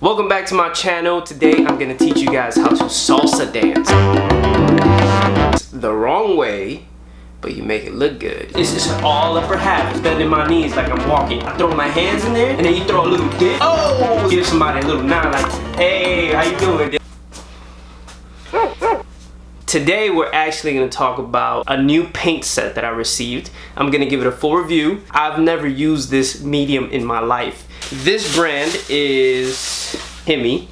Welcome back to my channel. Today I'm gonna teach you guys how to salsa dance. The wrong way, but you make it look good. This is all upper half. It's bending my knees like I'm walking. I throw my hands in there and then you throw a little dip. Oh! Give somebody a little nod like, hey, how you doing? Today we're actually going to talk about a new paint set that I received. I'm going to give it a full review. I've never used this medium in my life. This brand is Himi.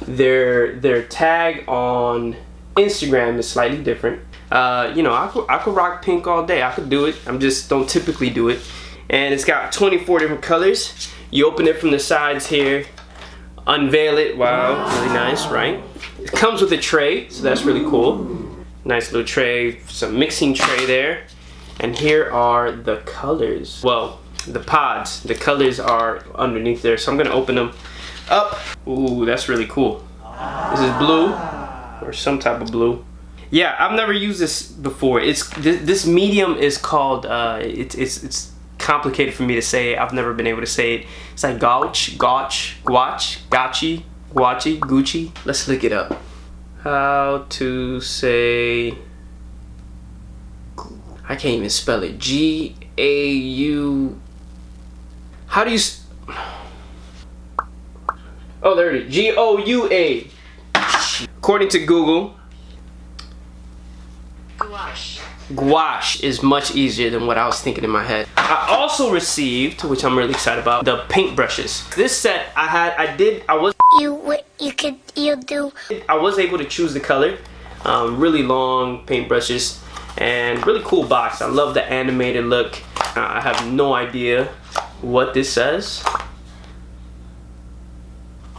Their tag on Instagram is slightly different. You know, I could rock pink all day. I could do it. I just don't typically do it. And it's got 24 different colors. You open it from the sides here, unveil it. Wow, really nice, right? It comes with a tray, so that's really cool. Nice little tray, some mixing tray there. And here are the colors. Well, the pods. The colors are underneath there, so I'm gonna open them up. Ooh, that's really cool. This is blue, or some type of blue. Yeah, I've never used this before. This medium is called. It's complicated for me to say. I've never been able to say it. It's like Gouache, Gouache. Gucci. Let's look it up. How to say... I can't even spell it. G-A-U... How do you... Oh, there it is. G-O-U-A. According to Google, Gouache. Gouache is much easier than what I was thinking in my head. I also received, which I'm really excited about, the paint brushes. This set I was able to choose the color. Really long paint brushes and really cool box. I love the animated look. I have no idea what this says.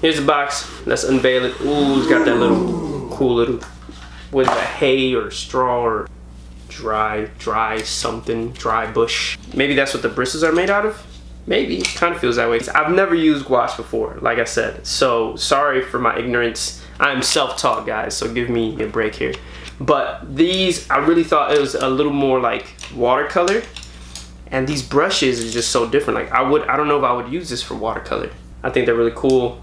Here's the box. Let's unveil it. Ooh, it's got that little cool little, what is that, hay or straw or dry bush. Maybe that's what the bristles are made out of. Maybe, it kind of feels that way. I've never used gouache before, like I said, so sorry for my ignorance. I'm self-taught, guys, so give me a break here. But these, I really thought it was a little more like watercolor, and these brushes is just so different. Like I don't know if I would use this for watercolor. I think they're really cool.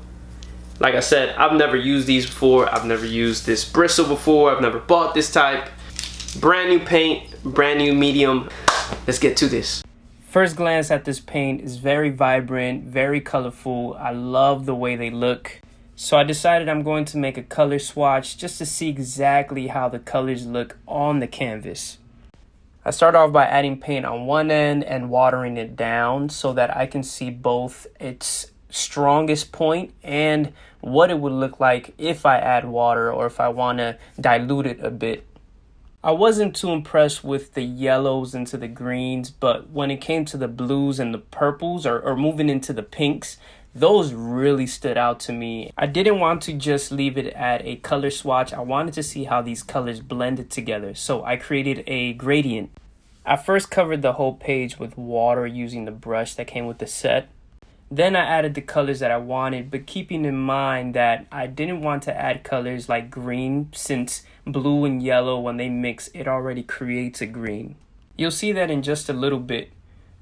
Like I said, I've never used these before. I've never used this bristle before. I've never bought this type. Brand new paint, brand new medium. Let's get to this. First glance at this paint is very vibrant, very colorful. I love the way they look. So I decided I'm going to make a color swatch just to see exactly how the colors look on the canvas. I start off by adding paint on one end and watering it down so that I can see both its strongest point and what it would look like if I add water or if I want to dilute it a bit. I wasn't too impressed with the yellows into the greens, but when it came to the blues and the purples or moving into the pinks, those really stood out to me. I didn't want to just leave it at a color swatch. I wanted to see how these colors blended together, so I created a gradient. I first covered the whole page with water using the brush that came with the set. Then I added the colors that I wanted, but keeping in mind that I didn't want to add colors like green, since blue and yellow, when they mix, it already creates a green. You'll see that in just a little bit.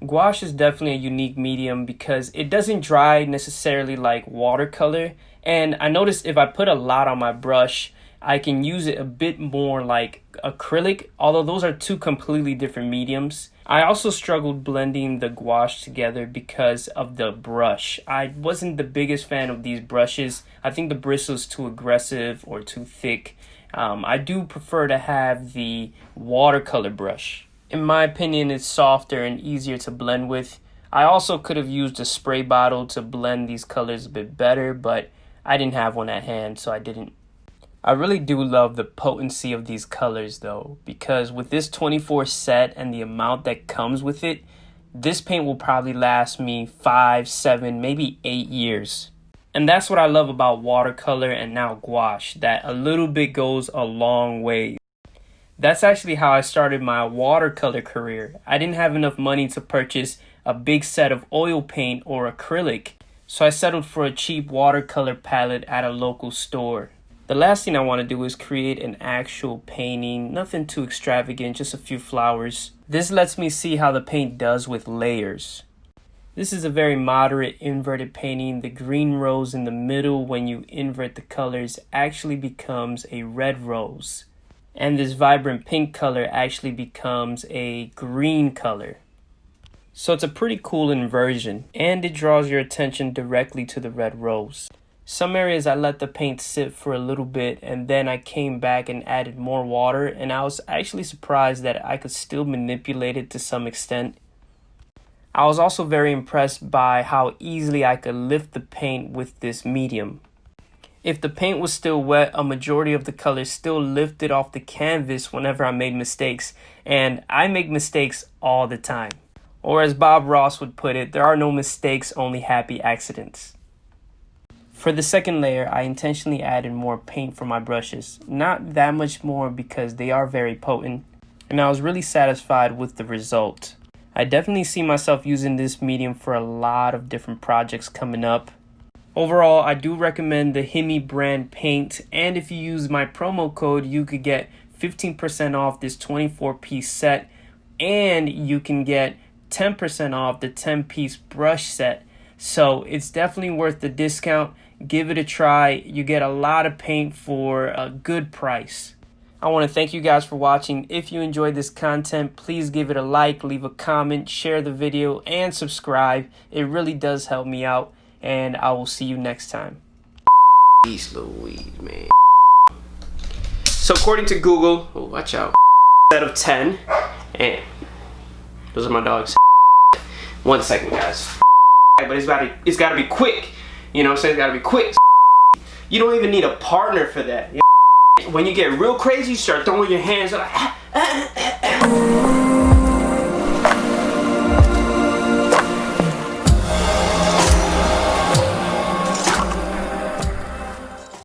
Gouache is definitely a unique medium because it doesn't dry necessarily like watercolor. And I noticed if I put a lot on my brush, I can use it a bit more like acrylic, although those are two completely different mediums. I also struggled blending the gouache together because of the brush. I wasn't the biggest fan of these brushes. I think the bristle's too aggressive or too thick. I do prefer to have the watercolor brush. In my opinion, it's softer and easier to blend with. I also could have used a spray bottle to blend these colors a bit better, but I didn't have one at hand, so I didn't. I really do love the potency of these colors though, because with this 24 set and the amount that comes with it, this paint will probably last me 5, 7, maybe 8 years. And that's what I love about watercolor and now gouache, that a little bit goes a long way. That's actually how I started my watercolor career. I didn't have enough money to purchase a big set of oil paint or acrylic, so I settled for a cheap watercolor palette at a local store. The last thing I want to do is create an actual painting, nothing too extravagant, just a few flowers. This lets me see how the paint does with layers. This is a very moderate inverted painting. The green rose in the middle, when you invert the colors, actually becomes a red rose. And this vibrant pink color actually becomes a green color. So it's a pretty cool inversion, and it draws your attention directly to the red rose. Some areas I let the paint sit for a little bit, and then I came back and added more water, and I was actually surprised that I could still manipulate it to some extent. I was also very impressed by how easily I could lift the paint with this medium. If the paint was still wet, a majority of the color still lifted off the canvas whenever I made mistakes, and I make mistakes all the time. Or as Bob Ross would put it, there are no mistakes, only happy accidents. For the second layer, I intentionally added more paint for my brushes. Not that much more because they are very potent, and I was really satisfied with the result. I definitely see myself using this medium for a lot of different projects coming up. Overall, I do recommend the Himi brand paint, and if you use my promo code, you could get 15% off this 24-piece set, and you can get 10% off the 10-piece brush set. So it's definitely worth the discount. Give it a try. You get a lot of paint for a good price. I want to thank you guys for watching. If you enjoyed this content, please give it a like, leave a comment, share the video, and subscribe. It really does help me out, and I will see you next time. Jeez Louise, man. So according to Google, oh, watch out, out of 10, and those are my dogs. 1 second, guys. But it's gotta be quick. You know what I'm saying? It's gotta be quick. You don't even need a partner for that. When you get real crazy, you start throwing your hands like